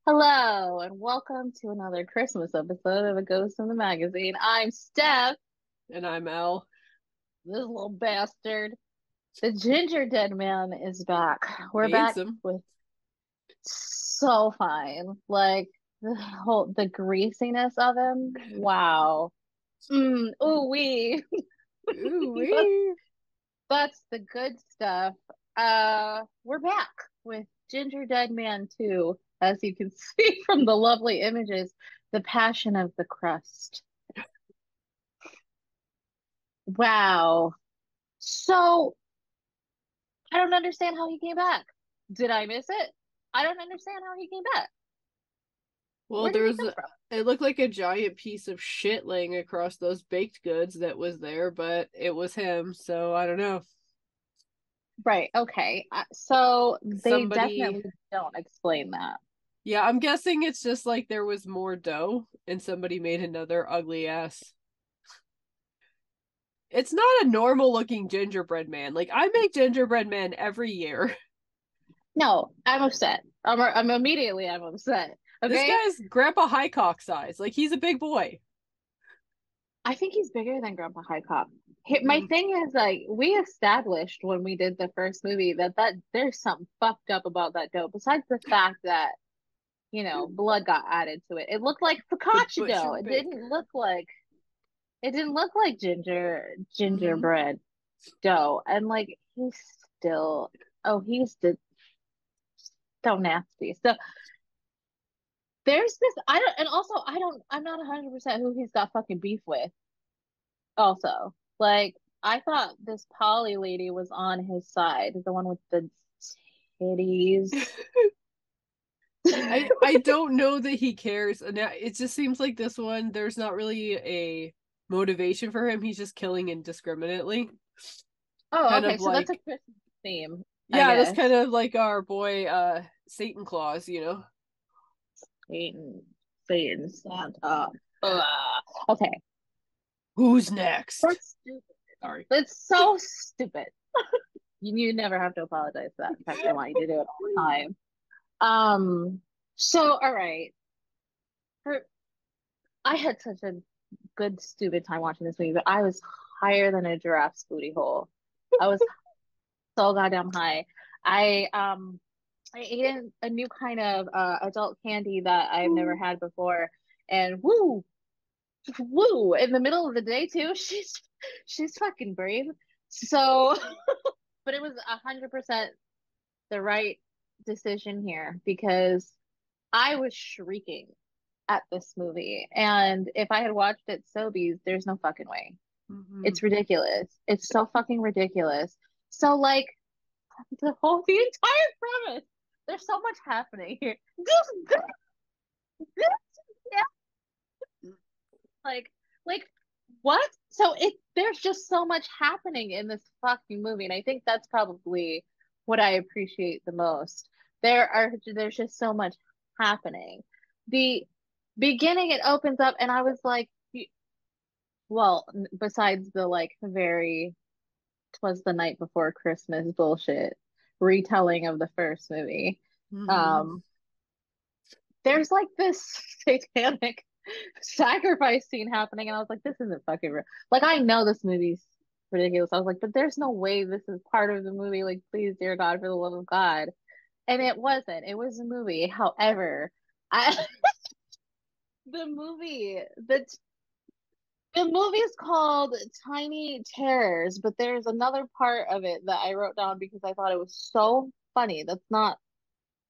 Hello, and welcome to another Christmas episode of A Ghost in the Magazine. I'm Steph, And I'm Al. this little bastard. The Gingerdead Man is back. We're back Handsome. with so fine. Like the greasiness of him. Wow. Ooh wee. Ooh wee. That's the good stuff. We're back with Gingerdead Man 2, as you can see from the lovely images, The Passion of the Crust. Wow. So I don't understand how he came back. Did I miss it? I don't understand how he came back. Well, Where did he come from? it looked like a giant piece of shit laying across those baked goods that was there, but it was him, so I don't know. Right. Okay. So they Somebody, definitely don't explain that. yeah, I'm guessing it's just like there was more dough and somebody made another ugly ass. It's not a normal looking gingerbread man. Like, I make gingerbread men every year. No, I'm upset. I'm upset. This Okay. guy's Grandpa Highcock size. Like, he's a big boy. I think he's bigger than Grandpa High Cop. My Mm, thing is like we established when we did the first movie that there's something fucked up about that dough. Besides the fact that blood got added to it. It looked like the focaccia butcher dough. baker. It didn't look like Hmm. gingerbread dough. And like he's still he's the so nasty. So there's this I don't and also I'm not 100% who he's got fucking beef with also. Like I thought this Polly lady was on his side, the one with the titties. I don't know that he cares. And it just seems like this one, there's not really a motivation for him. He's just killing indiscriminately. Oh, Kind okay. of So that's a like, Christmas theme, I yeah, that's kind guess. of like our boy Satan Claus, you know. Satan, Satan, Santa. Ugh. Okay, Who's next? that's stupid. Sorry. That's so stupid. You never have to apologize for that. In fact, I want you to do it all the time. So all right. For I had such a good stupid time watching this movie, but I was higher than a giraffe's booty hole. I was so goddamn high. I ate a new kind of adult candy that I've never had before, and woo in the middle of the day too. She's fucking brave. So, but it was 100% the right decision here because I was shrieking at this movie, and if I had watched it sobies, there's no fucking way. Hmm. It's ridiculous. It's so fucking ridiculous. So like the entire premise. There's so much happening here. Yeah, like like what? So there's just so much happening in this fucking movie, and I think that's probably what I appreciate the most. There's just so much happening. The beginning it opens up, and I was like, well, besides the like very "'twas the night before Christmas" bullshit retelling of the first movie. Hmm. Um, there's like this satanic sacrifice scene happening, and I was like, this isn't fucking real. Like, I know this movie's ridiculous. I was like, but there's no way this is part of the movie. Like, please, dear God, for the love of God. And it wasn't. It was a movie. However, I the movie the movie is called Tiny Terrors, but there's another part of it that I wrote down because I thought it was so funny. That's not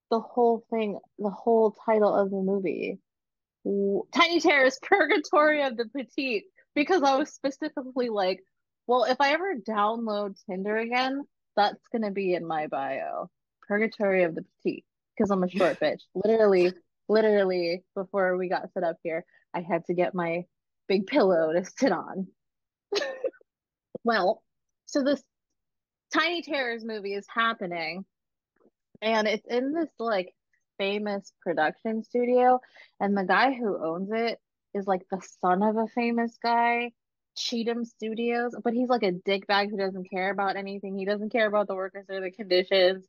the whole thing, the whole title of the movie. Tiny Terrors, Purgatory of the Petite, because I was specifically like, well, if I ever download Tinder again, that's gonna be in my bio. Purgatory of the Petite, because I'm a short bitch. Literally, before we got set up here, I had to get my big pillow to sit on. Well, so this Tiny Terrors movie is happening, and it's in this like famous production studio, and the guy who owns it is like the son of a famous guy, Cheatham Studios, but he's like a dickbag who doesn't care about anything. He doesn't care about the workers or the conditions.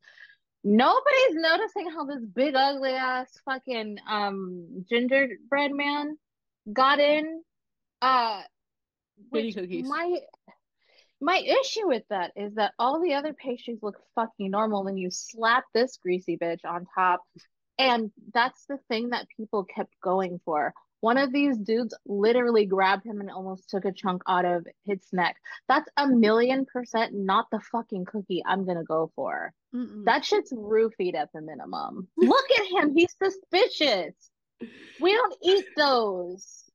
Nobody's noticing how this big ugly ass fucking gingerbread man got in. Uh, Kitty which cookies. my issue with that is that all the other pastries look fucking normal, and you slap this greasy bitch on top. And that's the thing that people kept going for. One of these dudes literally grabbed him and almost took a chunk out of his neck. That's 1,000,000% not the fucking cookie I'm gonna go for. Mm-mm. That shit's roofied at the minimum. Look at him. He's suspicious. We don't eat those.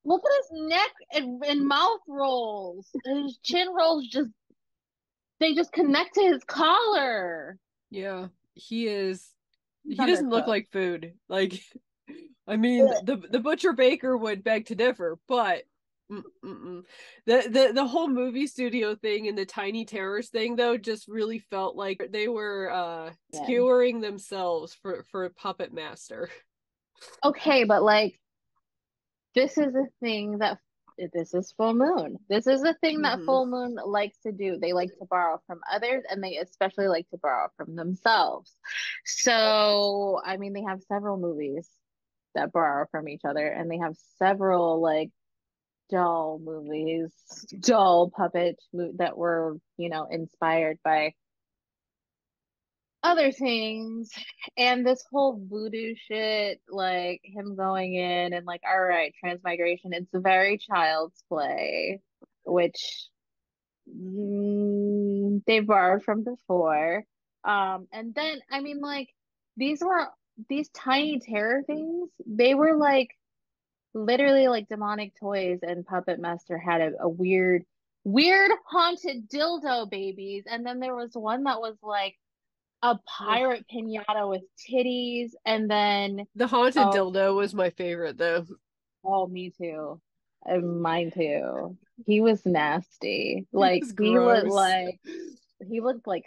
Look at his neck and mouth rolls. His chin rolls they just connect to his collar. Yeah, he is. He's He doesn't look undercooked. like food. Like, I mean, the butcher baker would beg to differ, but the whole movie studio thing and the tiny terrors thing though just really felt like they were Yeah. skewering themselves for Puppet Master. Okay, but like this is a thing that this is full moon. This is a thing that Mm-hmm. full moon likes to do. They like to borrow from others and they especially like to borrow from themselves. So, I mean, they have several movies that borrow from each other and they have several like doll movies, doll that were, inspired by other things. And this whole voodoo shit, like him going in and like, all right, transmigration, it's very child's play, which they borrowed from before. And then I mean like these were these tiny terror things, they were like literally like demonic toys, and Puppet Master had a weird haunted dildo babies. And then there was one that was like a Ugh. pirate pinata with titties, and then The haunted oh dildo was my favorite though. oh me too, and mine too. He was nasty. He Like was gross. he looked like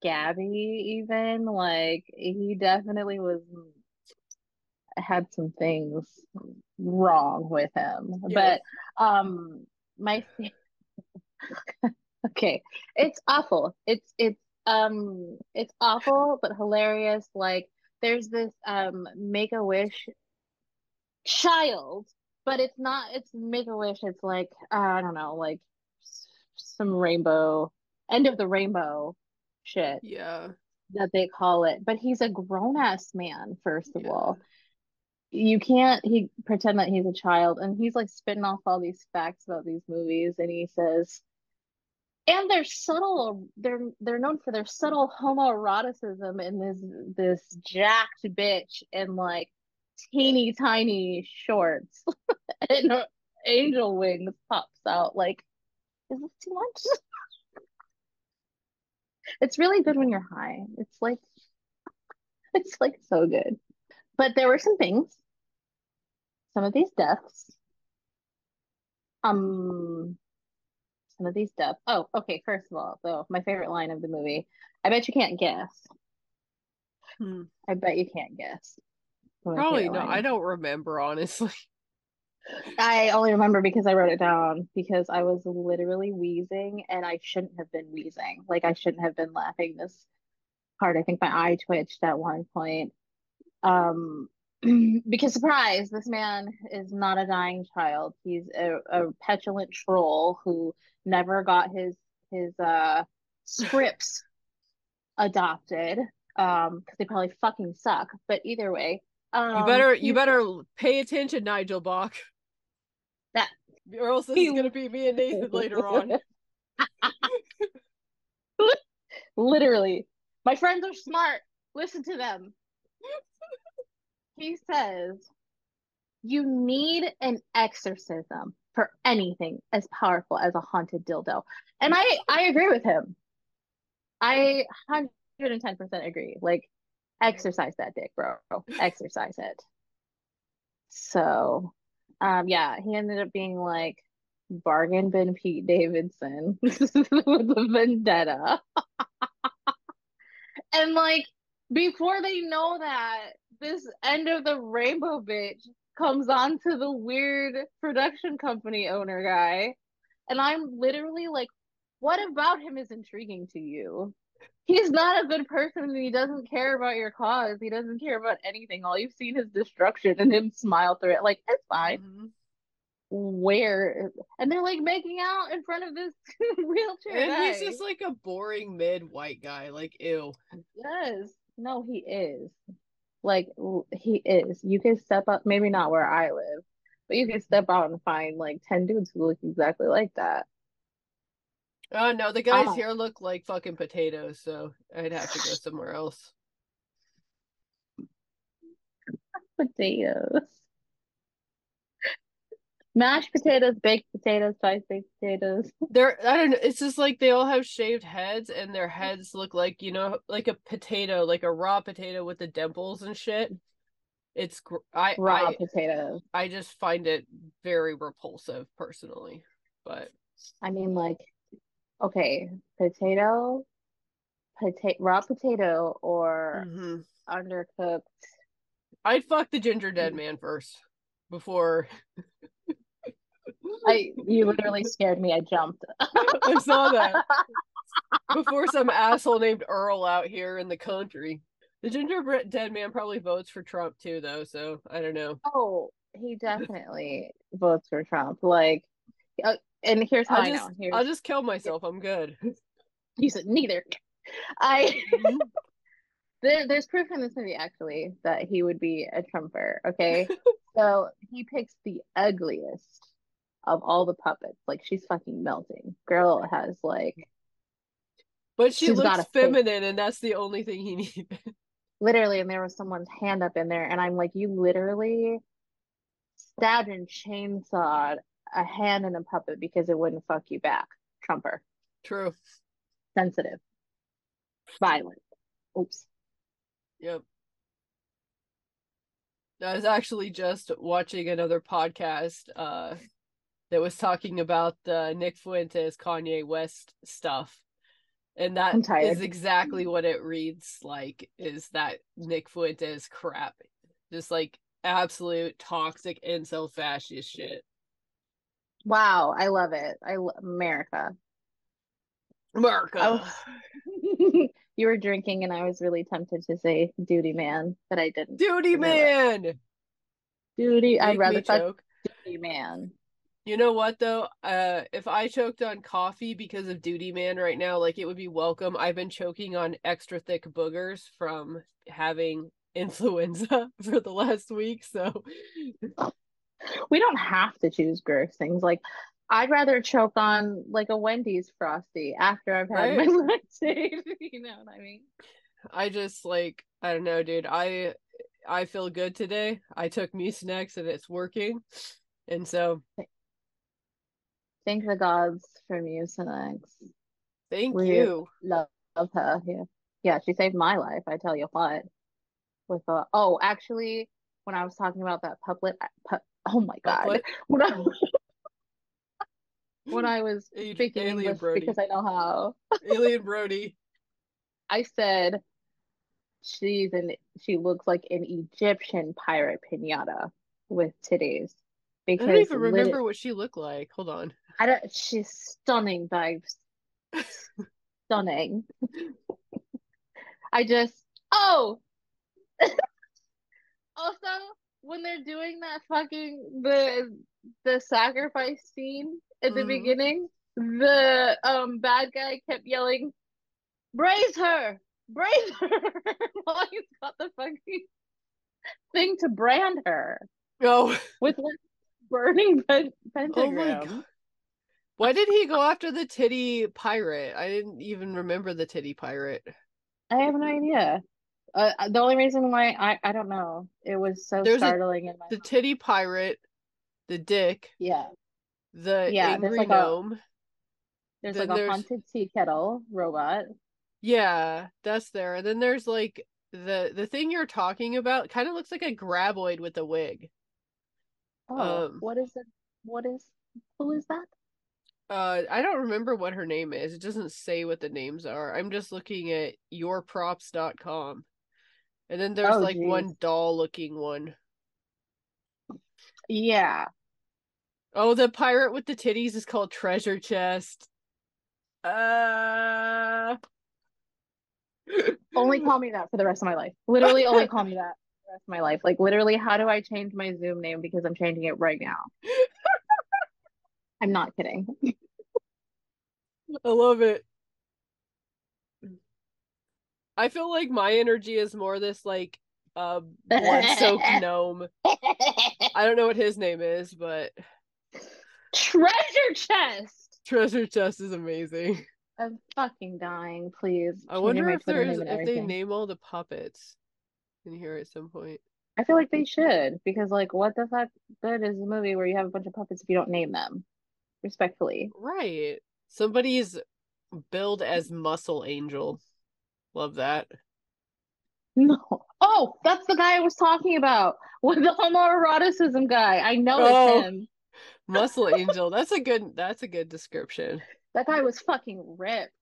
scabby even. Like he definitely was had some things wrong with him. Yeah. But my okay, it's awful. It's awful but hilarious. Like there's this Make-A-Wish child, but it's Make-A-Wish. It's like I don't know, like some rainbow end of the rainbow shit Yeah. that they call it. But he's a grown ass man, first of Yeah. all. You can't he pretend that he's a child, and he's like spitting off all these facts about these movies, and he says and they're known for their subtle homoeroticism in this jacked bitch in like teeny tiny shorts and her angel wings pops out. Like, is this too much? It's really good when you're high. It's like so good. But there were some things, some of these deaths, um some of these deaths. Oh, okay, first of all, though, my favorite line of the movie. I bet you can't guess. Hmm. I bet you can't guess what my Probably favorite not. line I is. don't remember honestly. I only remember because I wrote it down because I was literally wheezing and I shouldn't have been wheezing. Like I shouldn't have been laughing this hard. I think my eye twitched at one point. Um, because surprise, this man is not a dying child. He's a petulant troll who never got his scripts adopted. Because they probably fucking suck. But either way, You better pay attention, Nigel Bach, that or else this is he gonna be me and Nathan later on. literally, my friends are smart. Listen to them. He says, you need an exorcism for anything as powerful as a haunted dildo. And I agree with him. I 110% agree. Like, exercise that dick, bro. Exercise it. So, yeah, he ended up being like bargain bin Pete Davidson with a vendetta. And like before they know that, this end of the rainbow bitch comes on to the weird production company owner guy. And I'm literally like, what about him is intriguing to you? He's not a good person and he doesn't care about your cause. He doesn't care about anything. All you've seen is destruction and him smile through it. Like, it's fine. Mm-hmm. Where and they're like making out in front of this wheelchair And he's guy. just like a boring mid white guy. Like, ew. Yes. No, he is. Like he is. You can step up, maybe not where I live, but you can step out and find like 10 dudes who look exactly like that. Oh no, the guys Ah, here look like fucking potatoes, so I'd have to go somewhere else. potatoes. Mashed potatoes, baked potatoes, sliced baked potatoes. I don't know, it's just like they all have shaved heads and their heads look like, like a potato, like a raw potato with the dimples and shit. It's I Raw I potatoes. I just find it very repulsive personally. But I mean, like, okay, raw potato or mhm. undercooked. I'd fuck the Gingerdead Man first before You literally scared me. I jumped. I saw that. Before some asshole named Earl out here in the country. The Gingerdead Man probably votes for Trump too, though, so I don't know. Oh, he definitely votes for Trump. Like, and here's how I'll I know. just I'll Here's just kill myself. I'm good. you said neither. I Mhm. there's proof in this movie actually that he would be a Trumper. Okay, so he picks the ugliest of all the puppets. Like she's fucking melting. Girl has like But she she's got looks a face feminine, and that's the only thing he needs. literally, and there was someone's hand up in there, and I'm like, you literally stabbed and chainsawed a hand in a puppet because it wouldn't fuck you back. Trumper, True. sensitive, violent. Oops. Yep. I was actually just watching another podcast that was talking about the Nick Fuentes Kanye West stuff. And that I'm is tired. exactly what it reads like, is that Nick Fuentes crap. Just like absolute toxic incel fascist shit. Wow, I love it. America. I America. was you were drinking and I was really tempted to say duty man, but I didn't Duty because I love man. duty. I'd Make me rather fuck choke. duty man. You know what though? If I choked on coffee because of Duty Man right now, like it would be welcome. I've been choking on extra thick boogers from having influenza for the last week, so We don't have to choose gross things. Like I'd rather choke on like a Wendy's frosty after I've had my right. latte. You know what I mean? I just like I don't know, dude. I feel good today. I took Mucinex and it's working, and so Thank the gods for Mucinex. thank We you. love her. Yeah, yeah. She saved my life. I tell you what. With oh, actually, when I was talking about that oh my God, Uplet. when I when I was speaking Alien English because Brody. I know how, Alien Brody. I said she looks like an Egyptian pirate pinata with titties I don't because even remember what she looked like. Hold on. I don't she's stunning vibes, stunning. I just oh also when they're doing that fucking the sacrifice scene at the Mm-hmm. beginning, the bad guy kept yelling, "Braise her! Braise her!" while he's got the fucking thing to brand her Oh, with like burning oh my god. pentagram. Why did he go after the titty pirate? I didn't even remember the titty pirate. I have no idea. The only reason why I don't know. It was so There's a startling in my the mind. titty pirate, the dick, Yeah, the yeah. angry gnome. There's like Then a there's haunted tea kettle robot. yeah, that's there. And then there's like the thing you're talking about kind of looks like a graboid with a wig. Oh, Um what is it? What is who is that? I don't remember what her name is. It doesn't say what the names are. I'm just looking at yourprops.com. And then there's Oh, like geez. one doll looking one. Yeah. Oh, the pirate with the titties is called Treasure Chest. Uh Only call me that for the rest of my life. Literally, only call me that for the rest of my life. Like, literally, how do I change my Zoom name? Because I'm changing it right now. I'm not kidding. I love it. I feel like my energy is more this like blood-soaked gnome. I don't know what his name is, but Treasure chest. treasure chest is amazing. I'm fucking dying. Please I change wonder my if Twitter there's name and if they everything. name all the puppets in here at some point. I feel like they should because, like, what the fuck good is a movie where you have a bunch of puppets if you don't name them respectfully? Right. Somebody's billed as Muscle Angel. Love that. No. Oh, that's the guy I was talking about with the homoeroticism guy. I know it's Oh, him. Muscle Angel. That's a good description. That guy was fucking ripped.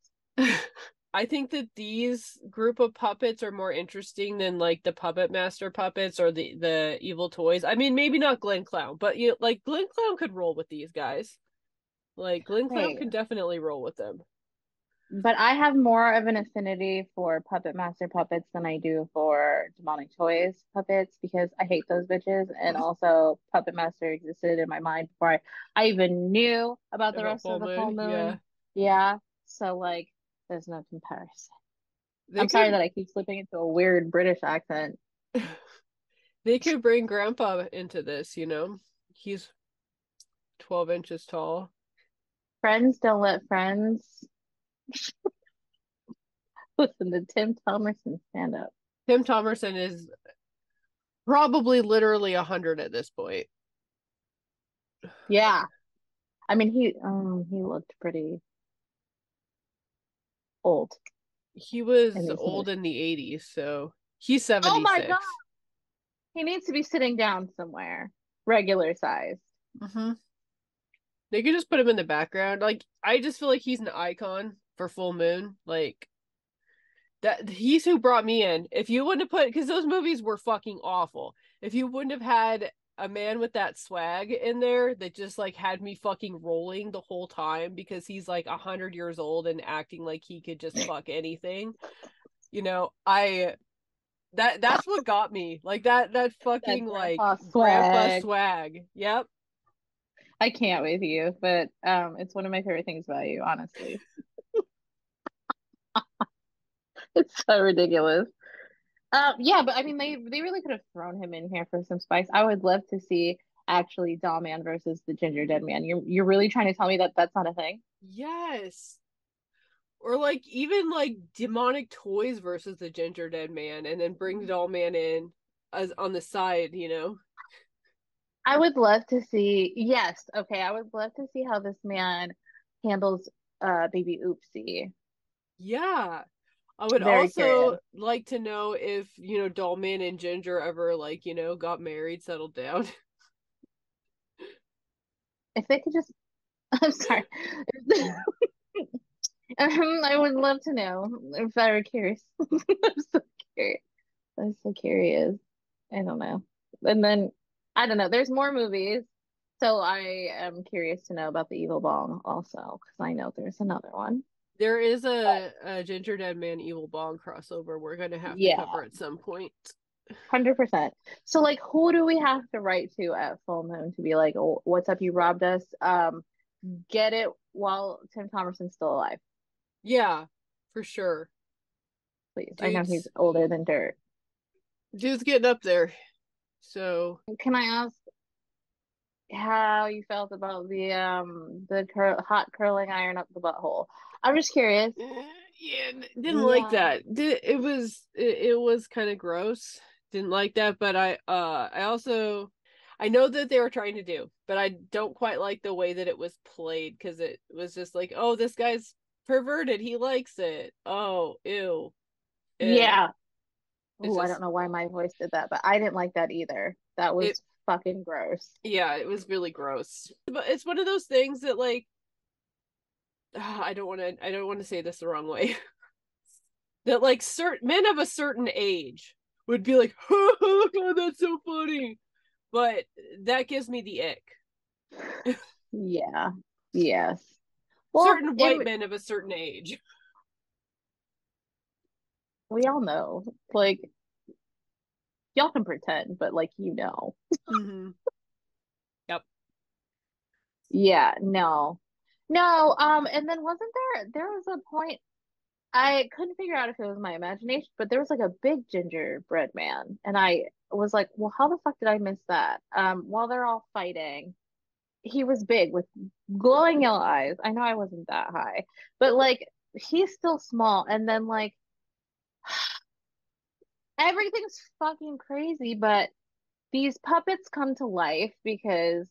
I think that these group of puppets are more interesting than like the Puppet Master puppets or the evil toys. I mean, maybe not Glenn Clown, but you like Glenn Clown could roll with these guys. Like Glenn Clown Hey, could definitely roll with them. but I have more of an affinity for Puppet Master puppets than I do for Demonic Toys puppets because I hate those bitches. And also, Puppet Master existed in my mind before I even knew about the About rest of Full the full Moon, yeah. moon. Yeah. So, like, there's no comparison. They I'm sorry could that I keep slipping into a weird British accent. they could bring Grandpa into this, you know? He's 12 inches tall. Friends don't let friends listen to Tim Thomerson stand up. Tim Thomerson is probably literally 100 at this point. Yeah. I mean, he looked pretty old He in was these old movies. in the 80s, so he's Oh my God. 76. He needs to be sitting down somewhere, regular size. Mm-hmm. They could just put him in the background. Like, I just feel like he's an icon for Full Moon. Like, that he's who brought me in. If you wouldn't have put, because those movies were fucking awful. If you wouldn't have had a man with that swag in there that just like had me fucking rolling the whole time because he's like 100 years old and acting like he could just fuck anything, you know, that's what got me. Like that That fucking like grandpa grandpa swag. swag. Yep. I can't with you, but it's one of my favorite things about you, honestly. It's so ridiculous. Yeah, but I mean, they really could have thrown him in here for some spice. I would love to see actually Doll Man versus the Gingerdead Man. You're really trying to tell me that that's not a thing? Yes. Or like even like demonic toys versus the Gingerdead Man, and then bring Doll Man in as on the side, you know. I would love to see. Yes, okay. I would love to see how this man handles baby Oopsie. Yeah. I would Very also curious. like to know if, you know, Doll Man and Ginger ever like, you know, got married, settled down. If they could just, I'm sorry. I would love to know. I'm very curious. I'm so curious. I'm so curious. I don't know. And then I don't know. There's more movies, so I am curious to know about the Evil Bong also because I know there's another one. There is But a Gingerdead Man Evil Bong crossover we're gonna have to yeah, cover at some point. 100%. So like, who do we have to write to at Full Moon to be like, oh, "What's up? You robbed us." Get it while Tim Thomerson's still alive, Yeah, for sure. please. I know he's Dude's older than dirt. dude's getting up there. So Can I ask how you felt about the hot curling iron up the butthole? I'm just curious. yeah, didn't like Yeah. that. It was kind of gross. Didn't like that, but I also I know that they were trying to do, but I don't quite like the way that it was played because it was just like, oh, this guy's perverted. He likes it. Oh, ew. Eh. Yeah. It's Oh, I don't just know why my voice did that, but I didn't like that either. That it was fucking gross. yeah, it was really gross. But it's one of those things that like I don't want to say this the wrong way. That like certain men of a certain age would be like, oh, that's so funny. But that gives me the ick. Yeah. Yes. Well, Certain white it men of a certain age. We all know. Like, y'all can pretend, but like, Mm-hmm. Yep. Yeah, no. No, and then wasn't there was a point I couldn't figure out if it was my imagination, but there was like a big gingerbread man, and I was like, well, how the fuck did I miss that? While they're all fighting, he was big with glowing yellow eyes. I know I wasn't that high, but like he's still small, and then like everything's fucking crazy, but these puppets come to life because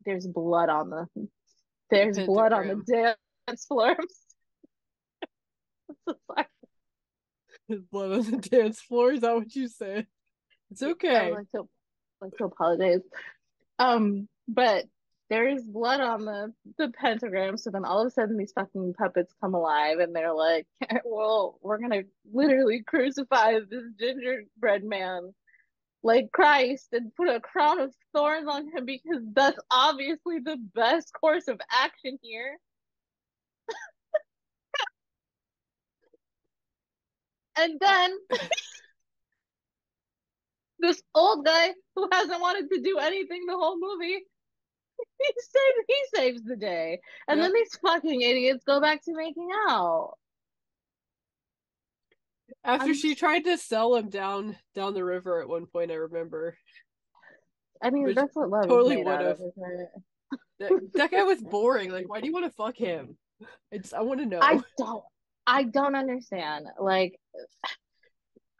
there's blood on The there's blood on the pentagram. dance floor. Blood on the dance floor. Is that what you said? It's I would okay. like to apologize. But there is blood on the pentagram, so then all of a sudden these fucking puppets come alive and they're like, well, we're gonna literally crucify this gingerbread man like Christ and put a crown of thorns on him because that's obviously the best course of action here. And then this old guy who hasn't wanted to do anything the whole movie, he saves the day. And then Yep. these fucking idiots go back to making out. After I'm she tried to sell him down the river at one point, I remember, I mean, which that's what love is totally made would out have. of, isn't it? That guy was boring. like, why do you want to fuck him? I want to know. I don't I don't understand. Like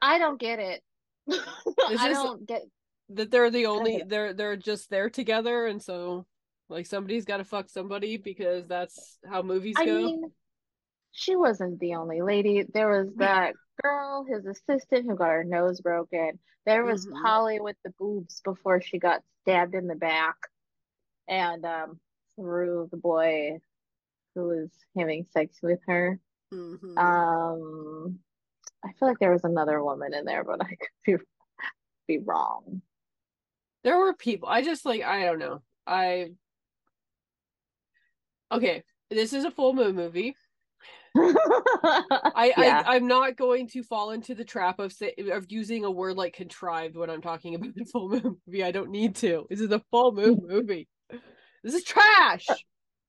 I don't get it. It's I just don't get that they're the I don't only get it. they're just there together, and so like somebody's got to fuck somebody because that's how movies I go. mean, she wasn't the only lady. There was that girl, his assistant, who got her nose broken. There was Hmm. Polly with the boobs before she got stabbed in the back and through the boy who was having sex with her. Hmm. Um, I feel like there was another woman in there, but I could be wrong. There were people. I just like I don't know. I okay. This is a full moon movie. Yeah. I'm not going to fall into the trap of using a word like contrived when I'm talking about a full moon movie. I don't need to. This is a full moon movie. This is trash.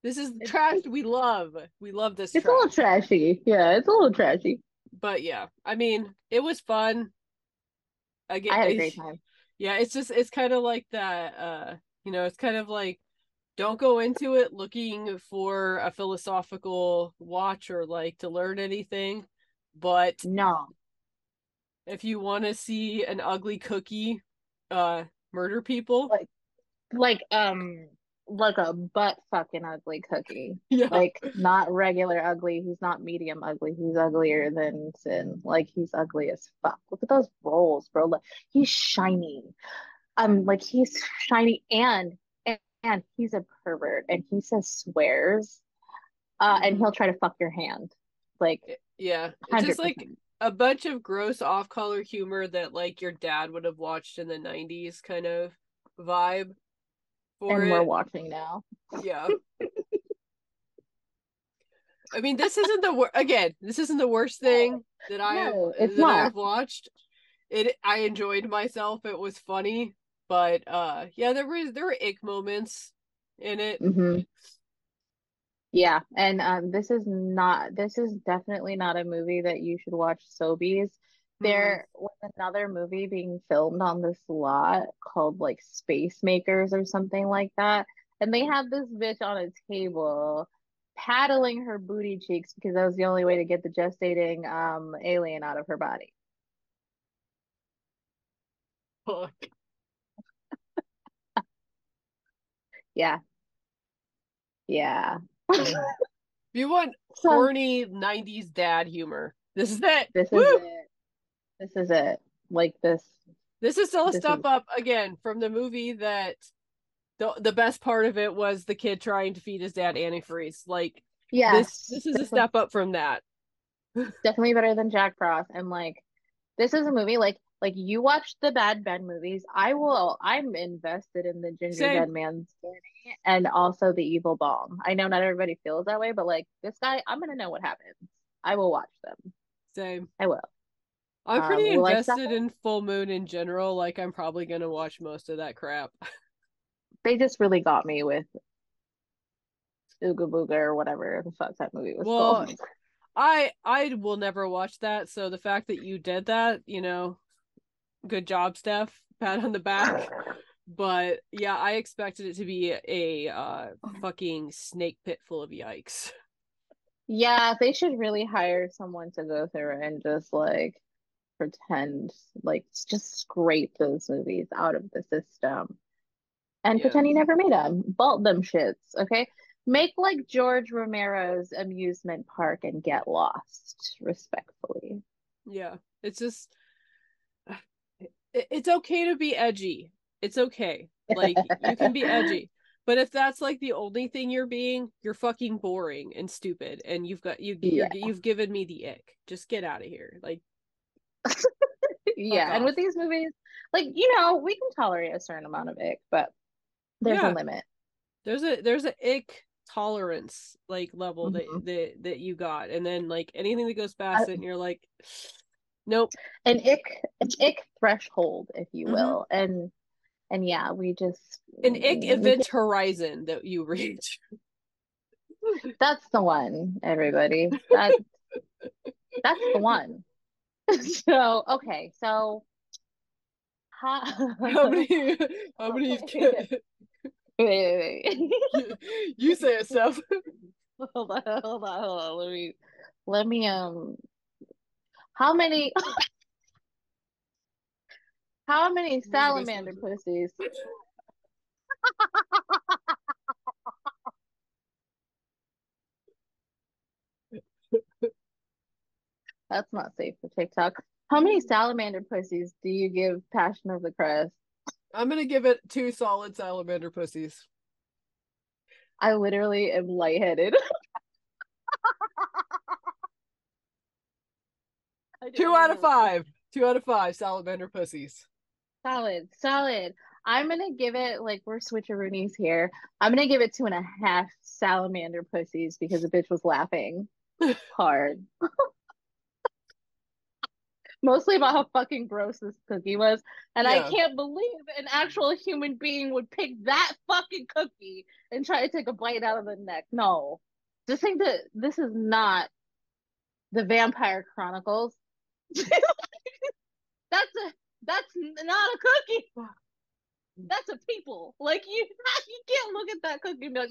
This is It's trash we love. We love this it's a little trash. trashy. Yeah, it's a little trashy. But yeah, I mean, it was fun. I I get, had a great time. yeah, it's kind of like that. It's kind of like don't go into it looking for a philosophical watch or like to learn anything. But No, if you want to see an ugly cookie uh murder people, like like like a butt fucking ugly cookie. yeah. Like not regular ugly. He's not medium ugly. He's uglier than sin. Like he's ugly as fuck. Look at those rolls, bro. Like he's shiny. Like he's shiny and he's a pervert and he says swears. And Hmm. he'll try to fuck your hand. Like Yeah, it's just like 100%. a bunch of gross off-color humor that like your dad would have watched in the 90s kind of vibe for And we're it. watching now. Yeah. I mean, this isn't the again, this isn't the worst No, thing that I have no, it's that I not. have watched. I enjoyed myself. It was funny, but yeah, there were ick moments in it. Hmm. Yeah, and this is definitely not a movie that you should watch sobies. Mm. There was another movie being filmed on this lot called like Space Makers or something like that. And they had this bitch on a table paddling her booty cheeks because that was the only way to get the gestating alien out of her body. Fuck. Yeah, yeah. If you want So horny 90s dad humor, this is it. this Woo! is it. This is it. Like This is still a this is step up again from the movie that the best part of it was the kid trying to feed his dad antifreeze. Like yes, this is a step up from that. definitely better than Jack Frost. And like this is a movie like you watch the Bad Ben movies. I'm invested in the Same. Gingerdead Man's journey and also the Evil Bomb. I know not everybody feels that way, but like this guy, I'm gonna know what happens. I will watch them. Same. I will. I'm pretty Will I stop invested it? in Full Moon in general. Like, I'm probably gonna watch most of that crap. They just really got me with Ooga Booga or whatever the fuck that movie was Well, called. I will never watch that. So the fact that you did that, good job, Steph. Pat on the back. But yeah, I expected it to be a fucking snake pit full of yikes. Yeah, they should really hire someone to go through and just like pretend like just scrape those movies out of the system and Yeah. pretend he never made them. Vault them shits, okay? Make like George Romero's amusement park and get lost, respectfully. Yeah. It's just it's okay to be edgy. It's okay. Like you can be edgy. But if that's like the only thing you're being, you're fucking boring and stupid and Yeah. you've given me the ick. Just get out of here. Like fuck Yeah. And off. with these movies, like, we can tolerate a certain amount of ick, but there's a Yeah. limit. There's a ick tolerance like level that Mhm. you got, and then like anything that goes Uh, past it and you're like nope. an ick threshold, if you Mm-hmm. will. And yeah, we just An ick we event can't, horizon that you reach. that's the one, everybody. That's the one. So, okay, so how ha- many how many wait, wait, you say it, Steph. hold on. Let me how many how many salamander pussies? That's not safe for TikTok. How many salamander pussies do you give Passion of the Crust? I'm gonna give it 2 solid salamander pussies. I literally am lightheaded. I Two don't out even of know what to. five 2 out of 5 salamander pussies. Solid, solid. I'm gonna give it like we're switcheroonies here. I'm gonna give it 2.5 salamander pussies because the bitch was laughing hard. Mostly about how fucking gross this cookie was. And I Yeah. can't believe an actual human being would pick that fucking cookie and try to take a bite out of the neck. No. Just think that this is not the Vampire Chronicles. That's not a cookie. That's a people. Like you can't look at that cookie and be like,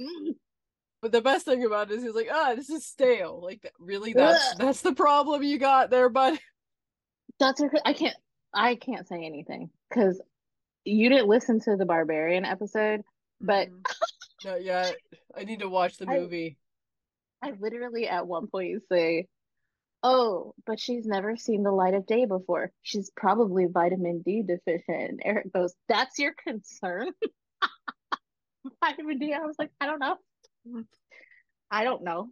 But the best thing about it is he's like, this is stale. Like, really, that's ugh. that's the problem you got there, bud. That's her. I can't say anything because you didn't listen to the Barbarian episode, but Mm-mm. Not yet. I need to watch the I movie. I literally at one point say, "Oh, but she's never seen the light of day before. She's probably vitamin D deficient." And Eric goes, "That's your concern, vitamin D." I was like, "I don't know. I don't know."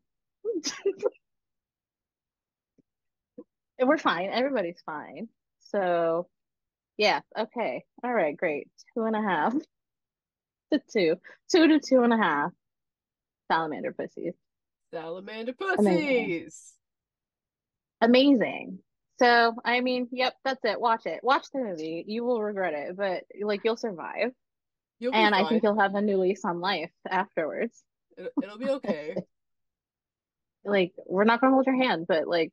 And we're fine. Everybody's fine. So yeah, okay, all right, great. 2.5 to 2 to 2.5 salamander pussies. Salamander Amazing. pussies. Amazing. So, I mean, yep, that's it. Watch it. Watch the movie. You will regret it, but like you'll survive. You'll be And I think fine. you'll have a new lease on life afterwards. It'll be okay. Like, we're not gonna hold your hand, but like,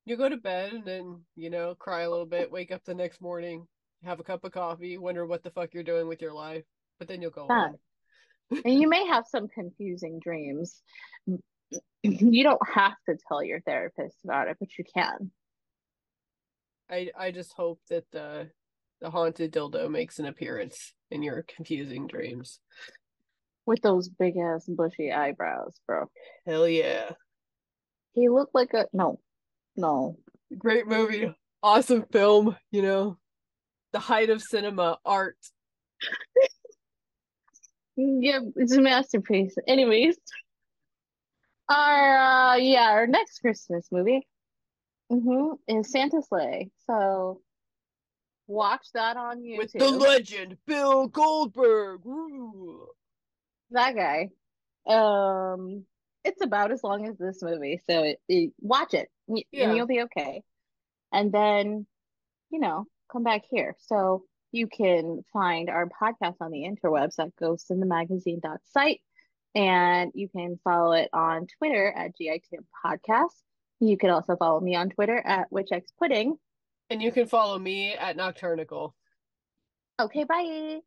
You go to bed and then, cry a little bit, wake up the next morning, have a cup of coffee, wonder what the fuck you're doing with your life, but then you'll go that. home. And you may have some confusing dreams. You don't have to tell your therapist about it, but you can. I just hope that the haunted dildo makes an appearance in your confusing dreams. With those big ass bushy eyebrows, bro. Hell yeah. He looked like a no, no. Great movie. Awesome film, the height of cinema art. Yeah, it's a masterpiece. Anyways, our next Christmas movie is Santa Sleigh. So watch that on With the YouTube. legend, Bill Goldberg. Woo. That guy. Um, it's about as long as this movie. So watch it and Yeah. you'll be okay. And then, come back here. So you can find our podcast on the interwebs at ghostinthemagazine.site. And you can follow it on Twitter at GITM Podcast. You can also follow me on Twitter at WitchXPudding. And you can follow me at Nocturnical. Okay, bye.